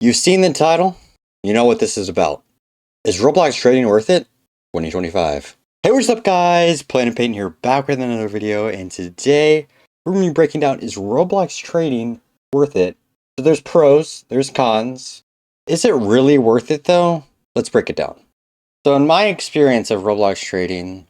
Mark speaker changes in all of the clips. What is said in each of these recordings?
Speaker 1: You've seen the title, you know what this is about. Is Roblox trading worth it? 2025. Hey, what's up guys? Planet Paint here, back with another video, and today we're going to be breaking down, is Roblox trading worth it? So there's pros, there's cons. Is it really worth it though? Let's break it down. So in my experience of Roblox trading,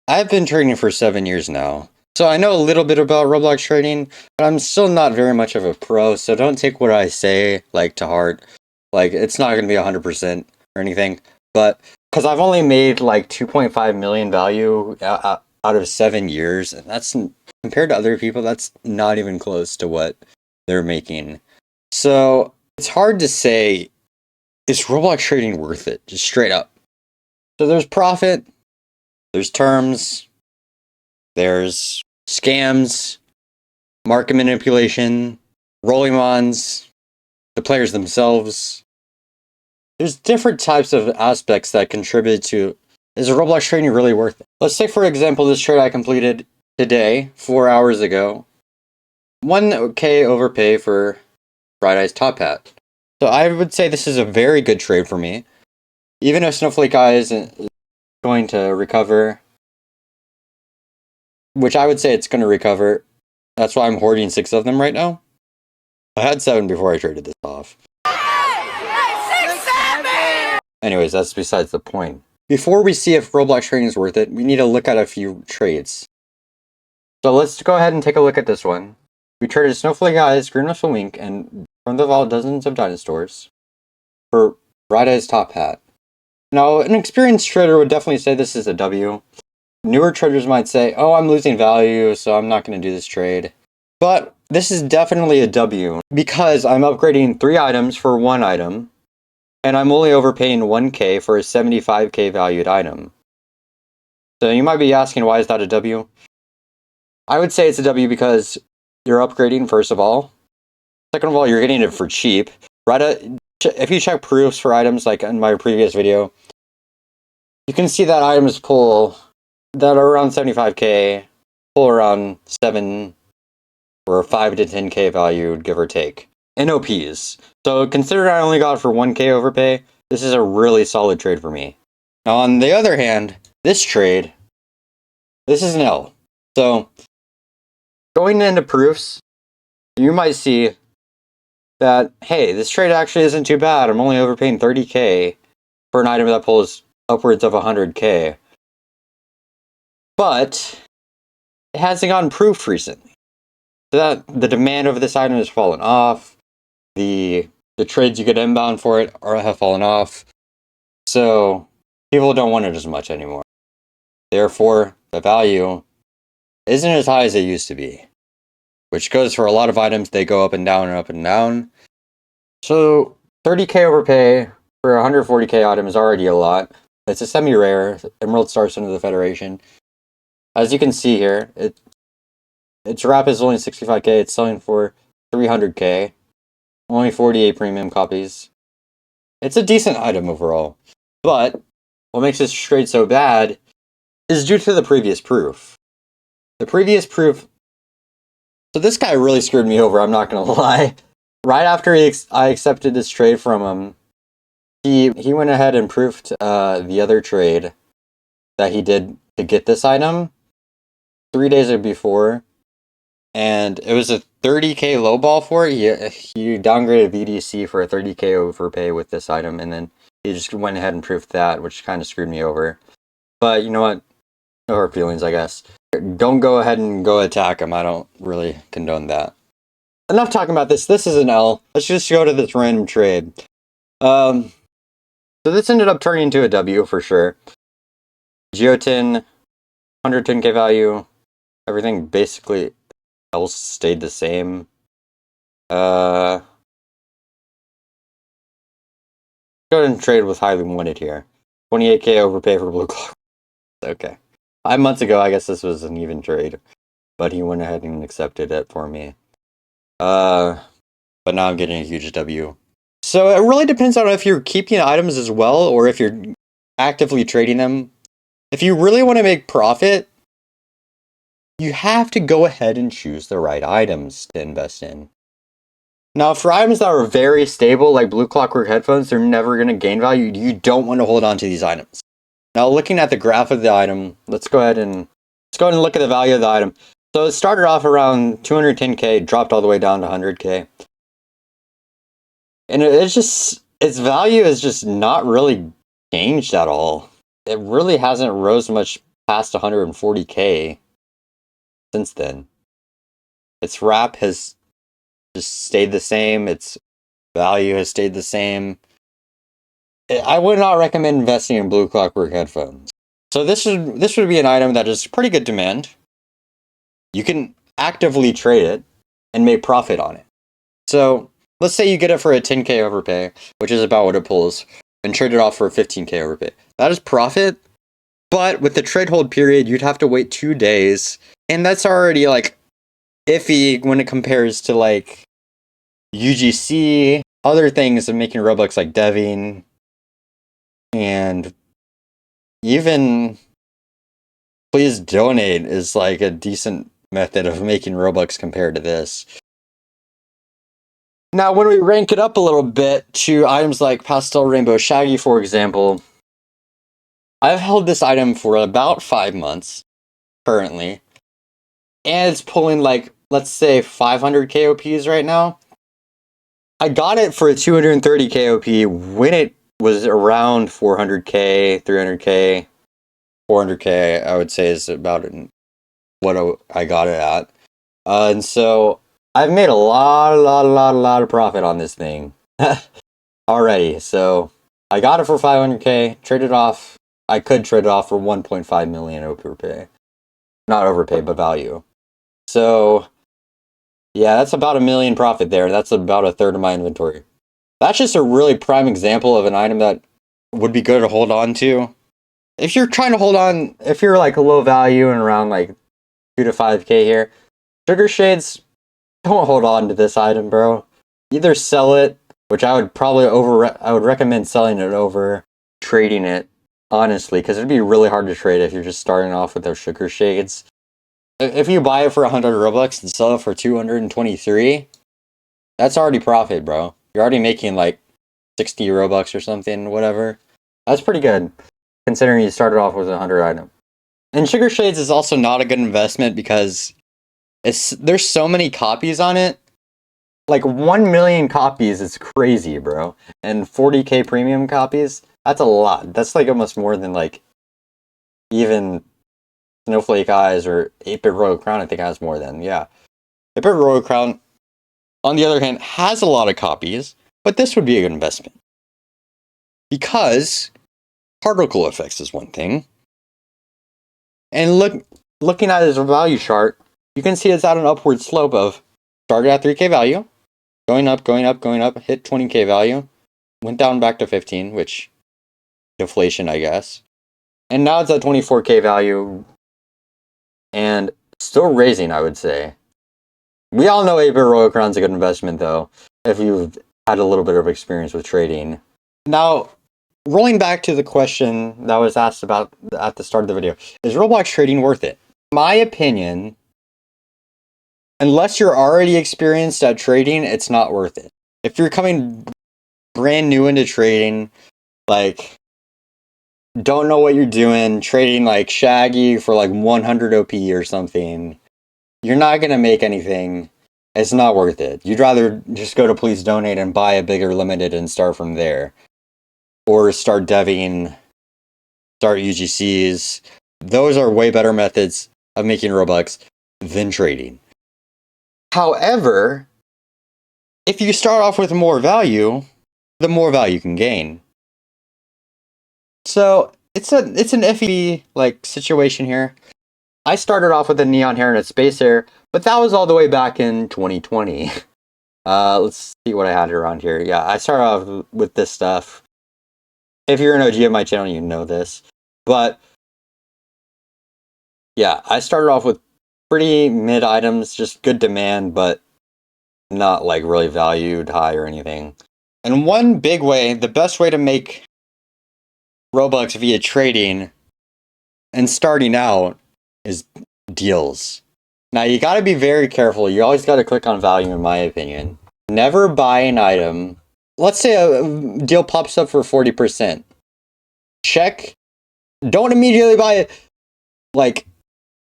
Speaker 1: I've been trading for 7 years now. So I know a little bit about Roblox trading, but I'm still not very much of a pro, so don't take what I say, like, to heart. Like, it's not going to be 100% or anything, but because I've only made, like, 2.5 million value out of 7 years, and that's, compared to other people, that's not even close to what they're making. So, it's hard to say, is Roblox trading worth it? Just straight up. So there's profit, there's terms, there's scams, market manipulation, rolling mons, the players themselves. There's different types of aspects that contribute to, is Roblox trading really worth it? Let's take for example this trade I completed today, 4 hours ago. 1K overpay for Bright Eyes Top Hat. So I would say this is a very good trade for me. Even if Snowflake Eye isn't going to recover, which I would say it's going to recover. That's why I'm hoarding 6 of them right now. I had 7 before I traded this off. Anyways, that's besides the point. Before we see if Roblox trading is worth it, we need to look at a few trades. So let's go ahead and take a look at this one. We traded Snowflake Eyes, Green Whistle Wink, and from the vault dozens of dinosaurs for Bright Eyes Top Hat. Now, an experienced trader would definitely say this is a W. Newer traders might say, oh, I'm losing value, so I'm not going to do this trade. But this is definitely a W, because I'm upgrading 3 items for 1 item, and I'm only overpaying 1K for a 75K valued item. So you might be asking, why is that a W? I would say it's a W because you're upgrading, first of all. Second of all, you're getting it for cheap. If you check proofs for items, like in my previous video, you can see that items pull that are around 75K, pull around 7 or 5 to 10K valued, give or take. NOPs. So consider I only got for 1K overpay, this is a really solid trade for me. Now on the other hand, this trade, this is an L. So going into proofs, you might see that, hey, this trade actually isn't too bad. I'm only overpaying 30K for an item that pulls upwards of 100K. But it hasn't gotten proofed recently. So that the demand of this item has fallen off. The trades you get inbound for it have fallen off. So people don't want it as much anymore. Therefore, the value isn't as high as it used to be. Which goes for a lot of items, they go up and down and up and down. So 30K overpay for 140K item is already a lot. It's a semi-rare, Emerald Star Son of the Federation. As you can see here, its wrap is only 65K, it's selling for 300K. Only 48 premium copies. It's a decent item overall. But what makes this trade so bad is due to the previous proof. The previous proof... So this guy really screwed me over, I'm not going to lie. Right after I accepted this trade from him, he went ahead and proofed the other trade that he did to get this item 3 days before. And it was a 30K lowball for it. He downgraded VDC for a 30K overpay with this item, and then he just went ahead and proofed that, which kind of screwed me over. But you know what? No hard feelings, I guess. Don't go ahead and go attack him. I don't really condone that. Enough talking about this. This is an L. Let's just go to this random trade. So this ended up turning into a W for sure. Geotin, 110K value. Everything basically else stayed the same. Go ahead and trade with highly wanted here. 28K overpay for blue clock. Okay. 5 months ago, I guess this was an even trade, but he went ahead and accepted it for me. But now I'm getting a huge W. So it really depends on if you're keeping items as well, or if you're actively trading them. If you really want to make profit, you have to go ahead and choose the right items to invest in. Now, for items that are very stable, like Blue Clockwork headphones, they're never going to gain value. You don't want to hold on to these items. Now, looking at the graph of the item, let's go ahead and look at the value of the item. So it started off around 210k, dropped all the way down to 100k, and it's just its value is just not really changed at all. It really hasn't rose much past 140k since then. Its wrap has just stayed the same. Its value has stayed the same. I would not recommend investing in Blue Clockwork headphones. So this would be an item that is pretty good demand. You can actively trade it and make profit on it. So let's say you get it for a 10k overpay, which is about what it pulls, and trade it off for a 15k overpay. That is profit, but with the trade hold period, you'd have to wait 2 days, and that's already like iffy when it compares to like UGC, other things of making Roblox like deving, and even Please Donate is like a decent method of making Robux compared to this. Now, when we rank it up a little bit to items like Pastel Rainbow Shaggy, for example, I've held this item for about 5 months currently, and it's pulling like, let's say 500 KOPs right now. I got it for 230 KOP when it was around 400k, 300k, 400k, I would say is about what I got it at. And so I've made a lot of profit on this thing already. So I got it for 500k, traded off. I could trade it off for 1.5 million overpay. Not overpay, but value. So yeah, that's about $1 million profit there. That's about a third of my inventory. That's just a really prime example of an item that would be good to hold on to. If you're trying to hold on, if you're like a low value and around like 2 to 5k here, Sugar Shades, don't hold on to this item, bro. Either sell it, which I would probably I would recommend selling it over trading it, honestly, because it'd be really hard to trade if you're just starting off with those Sugar Shades. If you buy it for 100 Robux and sell it for 223, that's already profit, bro. You're already making like 60 Robux or something, whatever. That's pretty good, considering you started off with a 100 item. And Sugar Shades is also not a good investment because there's so many copies on it. Like 1 million copies is crazy, bro. And 40k premium copies, that's a lot. That's like almost more than like even Snowflake Eyes or 8-Bit Royal Crown, I think has more than, yeah. 8-Bit Royal Crown, on the other hand, has a lot of copies, but this would be a good investment. Because particle effects is one thing. And looking at his value chart, you can see it's at an upward slope of started at 3k value, going up, hit 20k value, went down back to 15, which deflation, I guess. And now it's at 24k value and still raising, I would say. We all know 8-Bit Royal Crown's a good investment, though, if you've had a little bit of experience with trading. Now, rolling back to the question that was asked about at the start of the video, is Roblox trading worth it? My opinion, unless you're already experienced at trading, it's not worth it. If you're coming brand new into trading, like, don't know what you're doing, trading like Shaggy for like 100 OP or something, you're not going to make anything. It's not worth it. You'd rather just go to Please Donate and buy a bigger limited and start from there. Or start deving, start UGCs. Those are way better methods of making Robux than trading. However, if you start off with more value, the more value you can gain. So it's an iffy like situation here. I started off with a neon hair and a space hair, but that was all the way back in 2020. Let's see what I had around here. Yeah, I started off with this stuff. If you're an OG of my channel, you know this. But yeah, I started off with pretty mid items, just good demand, but not like really valued high or anything. And one big way, the best way to make Robux via trading and starting out is deals. Now you gotta be very careful. You always gotta click on value in my opinion. Never buy an item. Let's say a deal pops up for 40%. Check. Don't immediately buy it. Like,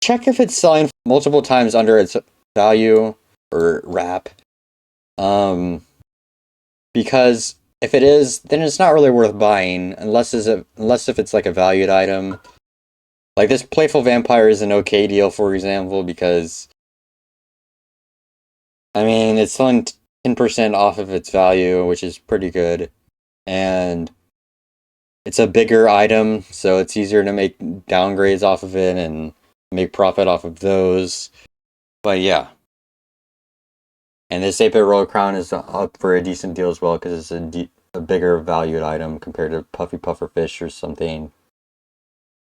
Speaker 1: check if it's selling multiple times under its value or wrap. Because if it is, then it's not really worth buying unless if it's like a valued item. Like this Playful Vampire is an okay deal, for example, because I mean it's selling 10% off of its value, which is pretty good, and it's a bigger item, so it's easier to make downgrades off of it and make profit off of those. But yeah. And this 8-bit Royal Crown is up for a decent deal as well because it's a bigger valued item compared to Puffy Pufferfish or something.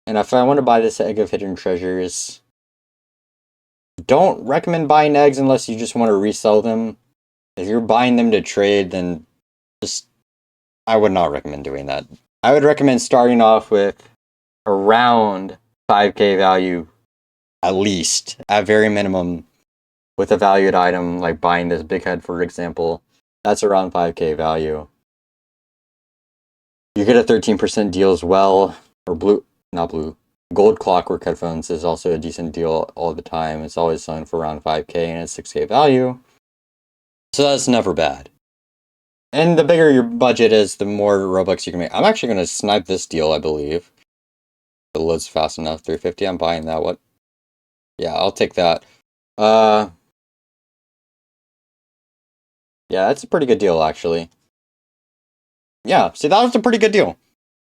Speaker 1: And if I want to buy this Egg of Hidden Treasures, don't recommend buying eggs unless you just want to resell them. If you're buying them to trade, then I would not recommend doing that. I would recommend starting off with around 5k value, at least, at very minimum, with a valued item, like buying this big head, for example. That's around 5k value. You get a 13% deal as well, or Gold Clockwork headphones is also a decent deal all the time. It's always selling for around 5k and it's 6k value. So that's never bad. And the bigger your budget is, the more Robux you can make. I'm actually going to snipe this deal, I believe. If it loads fast enough. 350, I'm buying that. What? Yeah, I'll take that. Yeah, that's a pretty good deal, actually. Yeah, see, that was a pretty good deal.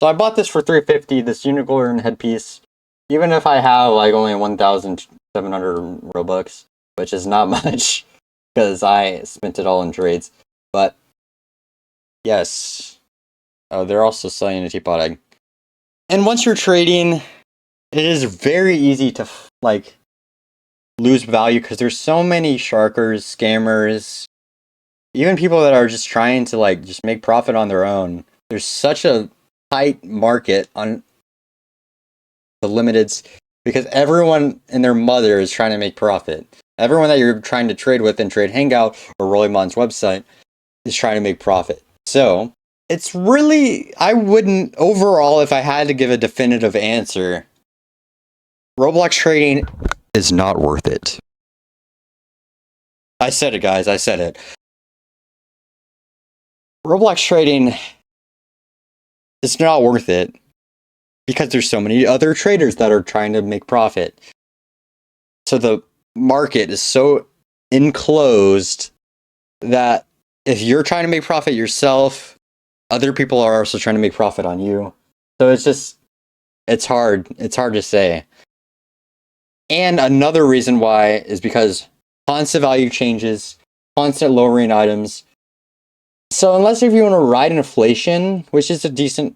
Speaker 1: So I bought this for 350, this unicorn headpiece. Even if I have like only 1,700 Robux, which is not much, because I spent it all in trades. But yes. Oh, they're also selling a teapot egg. And once you're trading, it is very easy to like lose value because there's so many sharkers, scammers, even people that are just trying to like just make profit on their own. There's such a tight market on the limiteds because everyone and their mother is trying to make profit. Everyone that you're trying to trade with in Trade Hangout or Rollymon's website is trying to make profit. So it's really, I wouldn't, overall, if I had to give a definitive answer, Roblox trading is not worth it. I said it, guys. I said it. Roblox trading is not worth it because there's so many other traders that are trying to make profit. So the market is so enclosed that if you're trying to make profit yourself, other people are also trying to make profit on you. So it's hard. It's hard to say. And another reason why is because constant value changes, constant lowering items. So unless if you want to ride inflation, which is a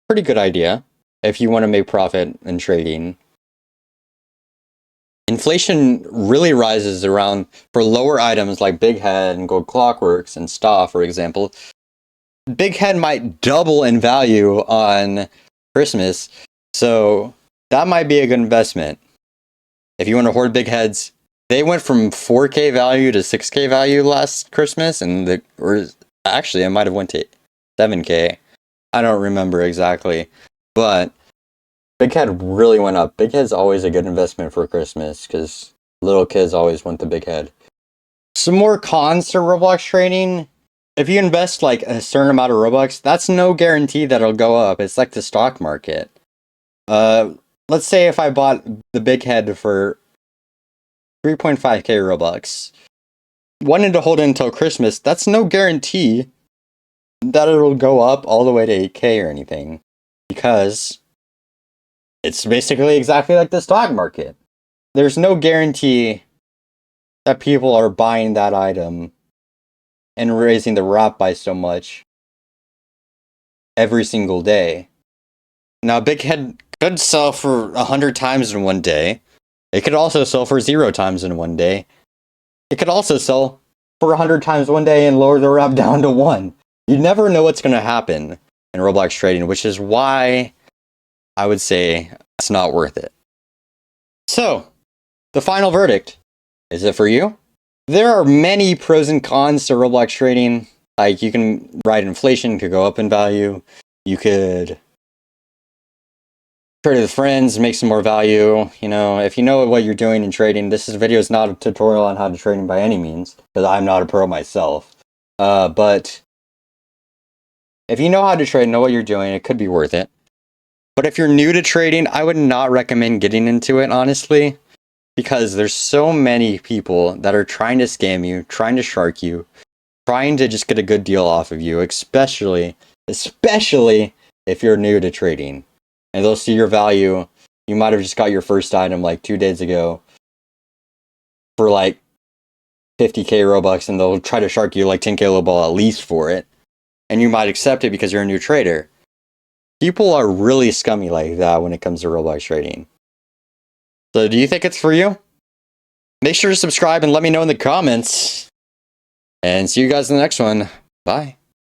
Speaker 1: pretty good idea, if you want to make profit in trading, inflation really rises around for lower items like Big Head and Gold Clockworks and Staff, for example. Big Head might double in value on Christmas, so that might be a good investment. If you want to hoard big heads, they went from 4k value to 6k value last Christmas, and actually it might have went to 7k. I don't remember exactly, but big head really went up. Big head's always a good investment for Christmas because little kids always want the big head. Some more cons to Roblox trading. If you invest like a certain amount of Robux, that's no guarantee that it'll go up. It's like the stock market. Let's say if I bought the big head for 3.5k Robux, wanted to hold it until Christmas, that's no guarantee that it'll go up all the way to 8k or anything. Because it's basically exactly like the stock market. There's no guarantee that people are buying that item and raising the wrap by so much every single day. Now, Big Head could sell for 100 times in one day. It could also sell for 0 times in one day. It could also sell for 100 times one day and lower the wrap down to 1. You never know what's going to happen in Roblox trading, which is why I would say it's not worth it. So, the final verdict. Is it for you? there are many pros and cons to Roblox trading. Like, you can ride inflation, could go up in value. You could trade with friends, make some more value. You know, if you know what you're doing in trading, this video is not a tutorial on how to trading by any means, because I'm not a pro myself. But if you know how to trade, know what you're doing, it could be worth it. But if you're new to trading, I would not recommend getting into it, honestly, because there's so many people that are trying to scam you, trying to shark you, trying to just get a good deal off of you, especially if you're new to trading. And they'll see your value. You might have just got your first item like 2 days ago for like 50k Robux, and they'll try to shark you like 10k low ball at least for it. And you might accept it because you're a new trader. People are really scummy like that when it comes to Roblox trading. So do you think it's for you? Make sure to subscribe and let me know in the comments. And see you guys in the next one. Bye.